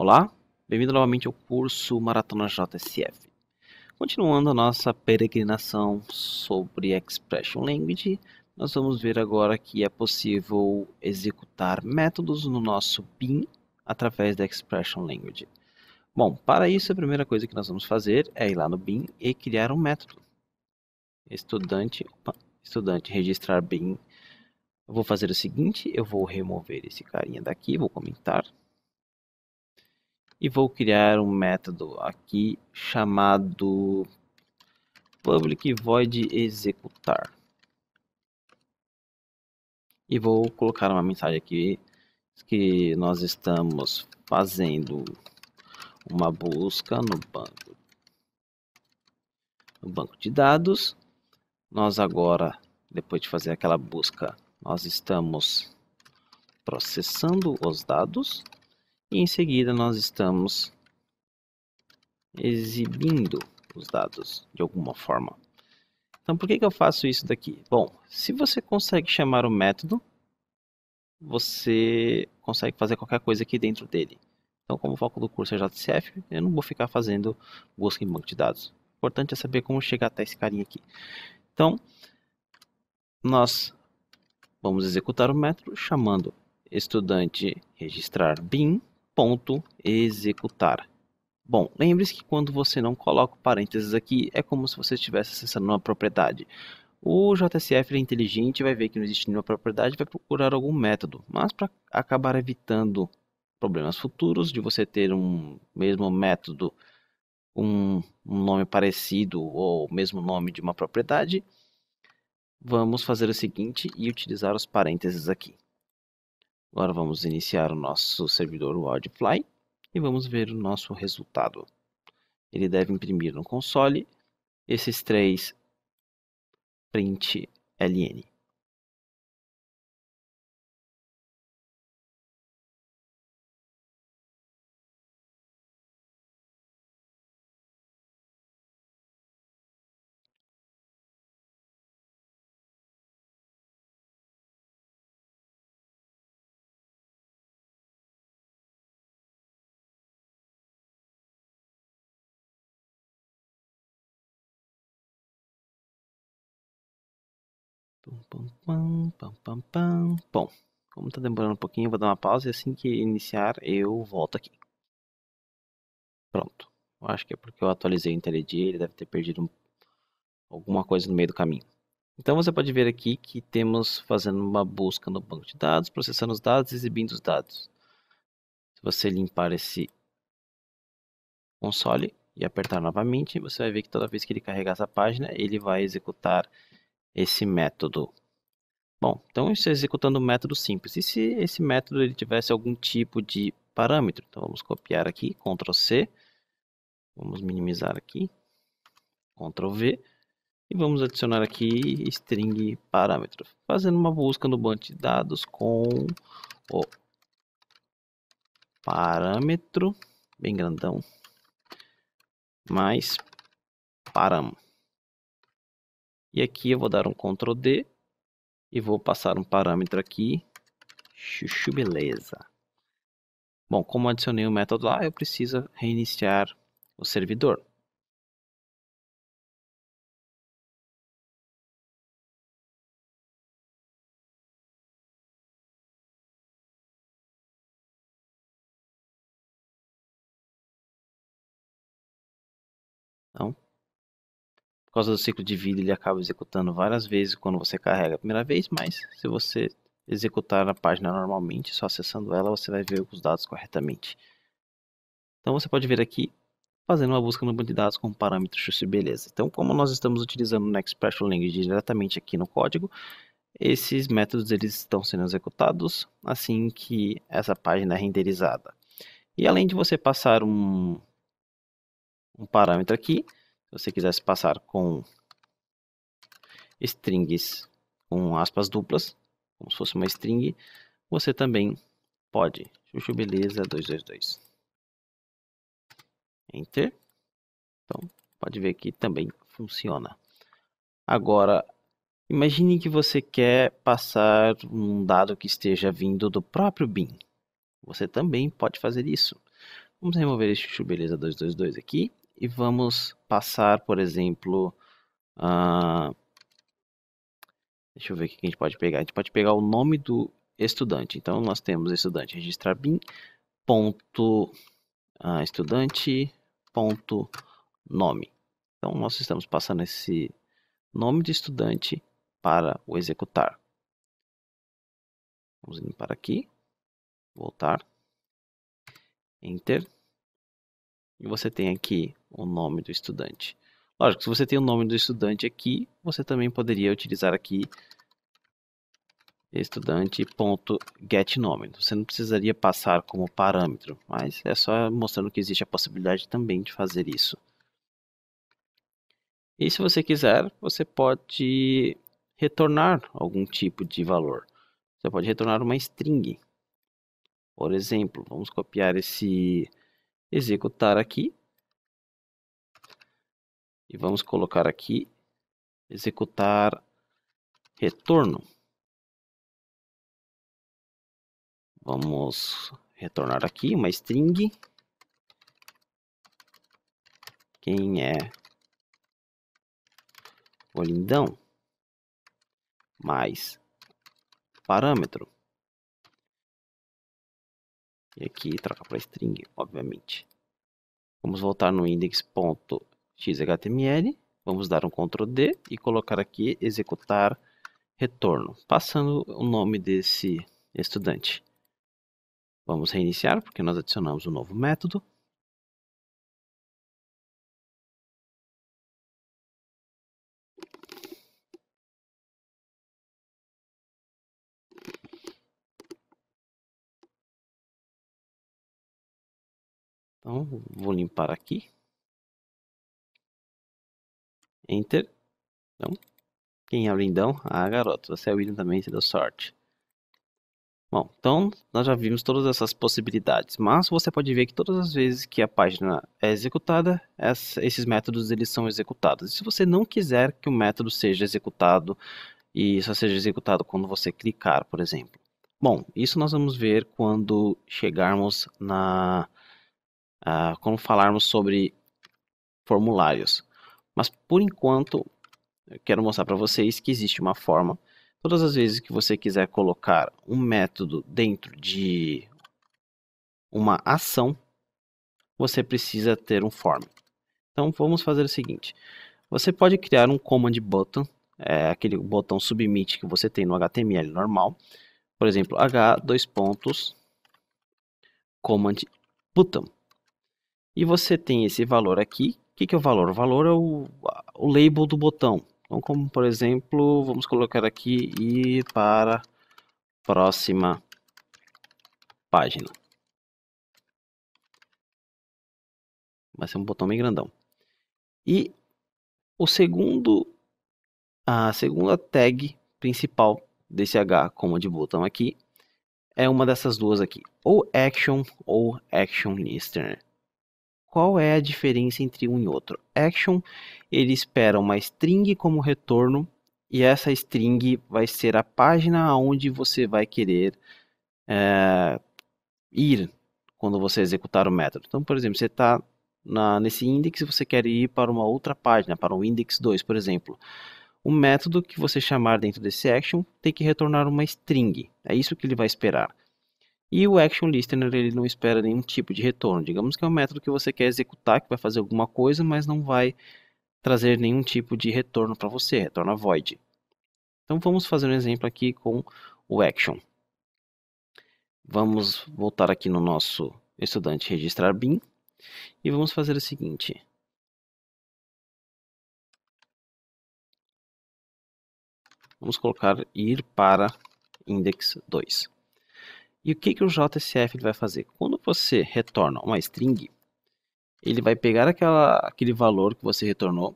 Olá, bem-vindo novamente ao curso Maratona JSF. Continuando a nossa peregrinação sobre Expression Language, nós vamos ver agora que é possível executar métodos no nosso BIM através da Expression Language. Bom, para isso a primeira coisa que nós vamos fazer é ir lá no BIM e criar um método. Estudante registrar BIM. Eu vou fazer o seguinte, eu vou remover esse carinha daqui, vou comentar. E vou criar um método aqui chamado public void executar. E vou colocar uma mensagem aqui que nós estamos fazendo uma busca no banco de dados. Nós agora, depois de fazer aquela busca, nós estamos processando os dados e em seguida nós estamos exibindo os dados de alguma forma. Então, por que eu faço isso daqui? Bom, se você consegue chamar o método, você consegue fazer qualquer coisa aqui dentro dele. Então, como o foco do curso é JSF, eu não vou ficar fazendo busca em banco de dados. O importante é saber como chegar até esse carinha aqui. Então, nós vamos executar o método chamando estudante registrar BIM.executar. Bom, lembre-se que quando você não coloca parênteses aqui, é como se você estivesse acessando uma propriedade. O JSF é inteligente, vai ver que não existe nenhuma propriedade, vai procurar algum método. Mas para acabar evitando problemas futuros, de você ter um mesmo método, um nome parecido ou o mesmo nome de uma propriedade, vamos fazer o seguinte e utilizar os parênteses aqui. Agora vamos iniciar o nosso servidor Wordfly e vamos ver o nosso resultado. Ele deve imprimir no console esses três print ln. Bom, como está demorando um pouquinho, eu vou dar uma pausa e assim que iniciar eu volto aqui. Pronto. Eu acho que é porque eu atualizei o IntelliJ, ele deve ter perdido alguma coisa no meio do caminho. Então você pode ver aqui que temos fazendo uma busca no banco de dados, processando os dados, exibindo os dados. Se você limpar esse console e apertar novamente, você vai ver que toda vez que ele carregar essa página, ele vai executar esse método. Bom, então isso é executando um método simples. E se esse método ele tivesse algum tipo de parâmetro? Então vamos copiar aqui, Ctrl C, vamos minimizar aqui, Ctrl V, e vamos adicionar aqui string parâmetro, fazendo uma busca no banco de dados com o parâmetro, bem grandão, mais param. E aqui eu vou dar um Ctrl D e vou passar um parâmetro aqui, chuchu beleza. Bom, como adicionei o método lá, eu preciso reiniciar o servidor. Então, por causa do ciclo de vida, ele acaba executando várias vezes quando você carrega a primeira vez, mas se você executar a página normalmente, só acessando ela, você vai ver os dados corretamente. Então você pode ver aqui, fazendo uma busca no banco de dados com parâmetros xuxa beleza. Então, como nós estamos utilizando o Expression Language diretamente aqui no código, esses métodos eles estão sendo executados assim que essa página é renderizada. E além de você passar um parâmetro aqui, se você quisesse passar com strings com aspas duplas, como se fosse uma string, você também pode. Chuchu beleza 222. Enter. Então, pode ver que também funciona. Agora, imagine que você quer passar um dado que esteja vindo do próprio BIM. Você também pode fazer isso. Vamos remover esse chuchu beleza 222 aqui e vamos passar, por exemplo, deixa eu ver o que a gente pode pegar. A gente pode pegar o nome do estudante. Então, nós temos estudante registrar bin, ponto, estudante, ponto, nome. Então, nós estamos passando esse nome de estudante para o executar. Vamos limpar aqui, voltar, Enter. E você tem aqui o nome do estudante. Lógico, se você tem o nome do estudante aqui, você também poderia utilizar aqui estudante.getNome. Você não precisaria passar como parâmetro, mas é só mostrando que existe a possibilidade também de fazer isso. E se você quiser, você pode retornar algum tipo de valor. Você pode retornar uma string. Por exemplo, vamos copiar esse executar aqui. E vamos colocar aqui executar retorno. Vamos retornar aqui uma string. Quem é o lindão? Mais parâmetro. E aqui troca para string, obviamente. Vamos voltar no index.xhtml. Vamos dar um Ctrl D e colocar aqui executar retorno, passando o nome desse estudante. Vamos reiniciar, porque nós adicionamos um novo método. Então, vou limpar aqui. Enter. Então, quem é o lindão? Ah, garoto, você é o William também, você deu sorte. Bom, então nós já vimos todas essas possibilidades, mas você pode ver que todas as vezes que a página é executada, esses métodos eles são executados. E se você não quiser que o método seja executado e só seja executado quando você clicar, por exemplo. Bom, isso nós vamos ver quando chegarmos quando falarmos sobre formulários. Mas por enquanto, eu quero mostrar para vocês que existe uma forma. Todas as vezes que você quiser colocar um método dentro de uma ação, você precisa ter um form. Então vamos fazer o seguinte. Você pode criar um command button, aquele botão submit que você tem no HTML normal. Por exemplo, command button. E você tem esse valor aqui. O que é o valor? O valor é o label do botão. Então, como por exemplo, vamos colocar aqui ir para próxima página. Vai ser um botão bem grandão. E a segunda tag principal desse command button aqui é uma dessas duas aqui, ou action ou action listener. Qual é a diferença entre um e outro? Action, ele espera uma string como retorno e essa string vai ser a página onde você vai querer ir quando você executar o método. Então, por exemplo, você está nesse index e você quer ir para uma outra página, para o index 2, por exemplo. O método que você chamar dentro desse action tem que retornar uma string. É isso que ele vai esperar. E o action listener ele não espera nenhum tipo de retorno. Digamos que é um método que você quer executar, que vai fazer alguma coisa, mas não vai trazer nenhum tipo de retorno para você, retorna void. Então vamos fazer um exemplo aqui com o action. Vamos voltar aqui no nosso estudante registrar bin e vamos fazer o seguinte. Vamos colocar ir para index 2. E o que o JSF vai fazer? Quando você retorna uma string, ele vai pegar aquele valor que você retornou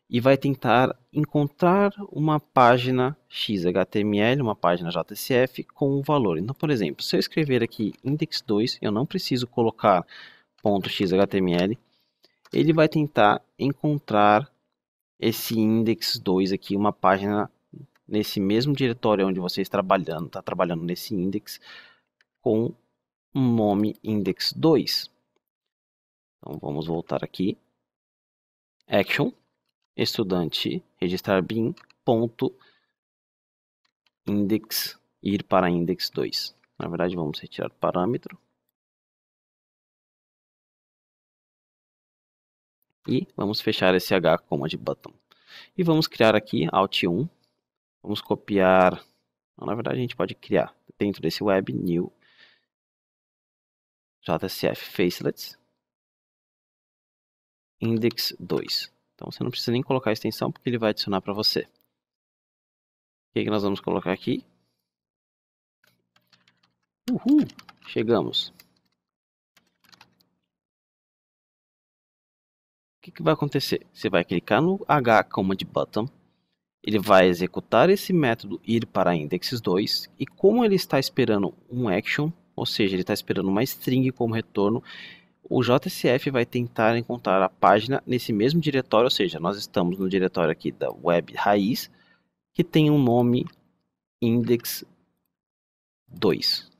e vai tentar encontrar uma página XHTML, uma página JSF com o valor. Então, por exemplo, se eu escrever aqui index2, eu não preciso colocar .xhtml, ele vai tentar encontrar esse index2 aqui, uma página nesse mesmo diretório onde você está trabalhando nesse index com um nome index2. Então vamos voltar aqui. Action, estudante registrar bin, ponto, index, ir para index 2. Na verdade, vamos retirar o parâmetro. E vamos fechar esse H command button. E vamos criar aqui Alt 1. Vamos copiar. Na verdade, a gente pode criar dentro desse web new JSF facelets index 2. Então você não precisa nem colocar a extensão porque ele vai adicionar para você. O que nós vamos colocar aqui? Uhul! Chegamos. O que vai acontecer? Você vai clicar no H command button. Ele vai executar esse método ir para index 2 e como ele está esperando um action, ou seja, ele está esperando uma string como retorno, o JSF vai tentar encontrar a página nesse mesmo diretório, ou seja, nós estamos no diretório aqui da web raiz, que tem um nome index 2.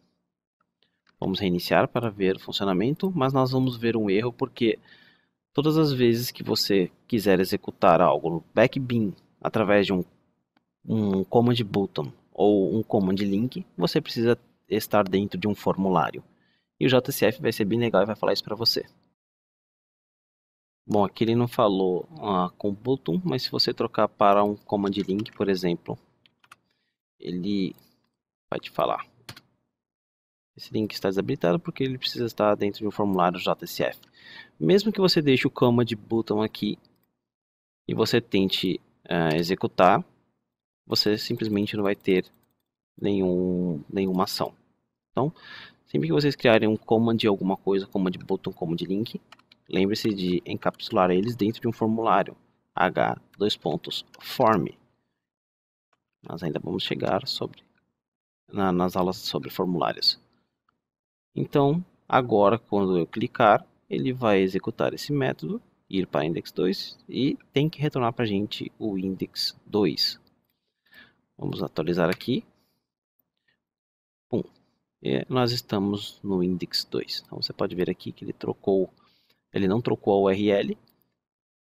Vamos reiniciar para ver o funcionamento, mas nós vamos ver um erro porque todas as vezes que você quiser executar algo no backbin através de um command button ou um command link, você precisa estar dentro de um formulário. E o JSF vai ser bem legal e vai falar isso para você. Bom, aqui ele não falou com button, mas se você trocar para um command link, por exemplo, ele vai te falar. Esse link está desabilitado porque ele precisa estar dentro de um formulário JSF. Mesmo que você deixe o command button aqui e você tente executar, você simplesmente não vai ter nenhuma ação. Então, sempre que vocês criarem um command de alguma coisa, command button, command link, lembre-se de encapsular eles dentro de um formulário h:form. Nós ainda vamos chegar nas aulas sobre formulários. Então, agora quando eu clicar, ele vai executar esse método, ir para index 2 e tem que retornar para a gente o index 2. Vamos atualizar aqui. Pum. E nós estamos no index 2. Então você pode ver aqui que ele não trocou a URL,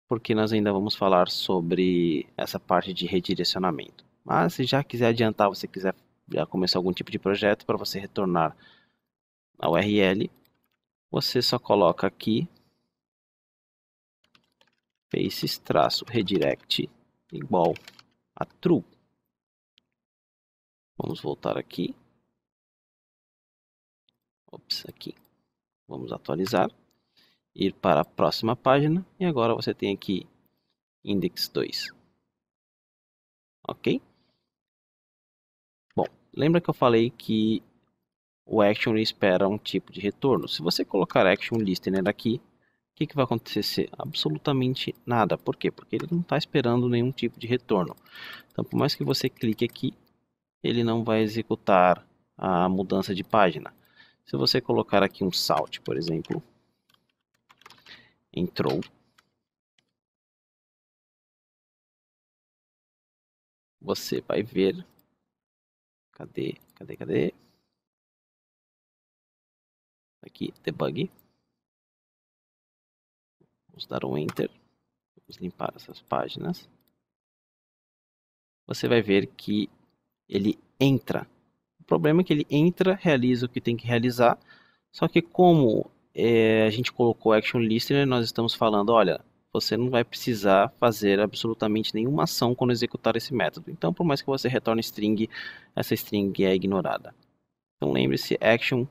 porque nós ainda vamos falar sobre essa parte de redirecionamento. Mas se já quiser adiantar, você quiser já começar algum tipo de projeto para você retornar a URL, você só coloca aqui faces-redirect igual a true. Vamos voltar aqui. Aqui. Vamos atualizar. Ir para a próxima página. E agora você tem aqui index 2. Ok? Bom, lembra que eu falei que o action espera um tipo de retorno? Se você colocar action listener aqui, o que vai acontecer? Absolutamente nada. Por quê? Porque ele não está esperando nenhum tipo de retorno. Então, por mais que você clique aqui, ele não vai executar a mudança de página. Se você colocar aqui um salt, por exemplo, entrou, você vai ver, cadê? Aqui, debug. Vamos dar um enter, vamos limpar essas páginas. Você vai ver que ele entra. O problema é que ele entra, realiza o que tem que realizar, só que como a gente colocou Action Listener, nós estamos falando, olha, você não vai precisar fazer absolutamente nenhuma ação quando executar esse método. Então, por mais que você retorne string, essa string é ignorada. Então, lembre-se, Action,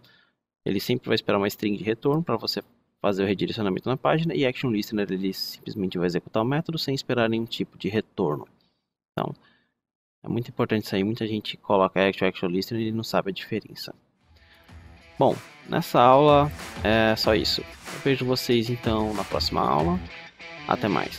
ele sempre vai esperar uma string de retorno para você fazer o redirecionamento na página, e Action Listener, ele simplesmente vai executar o método sem esperar nenhum tipo de retorno. Então, é muito importante isso aí, muita gente coloca Action Listener e não sabe a diferença. Bom, nessa aula é só isso. Eu vejo vocês então na próxima aula. Até mais.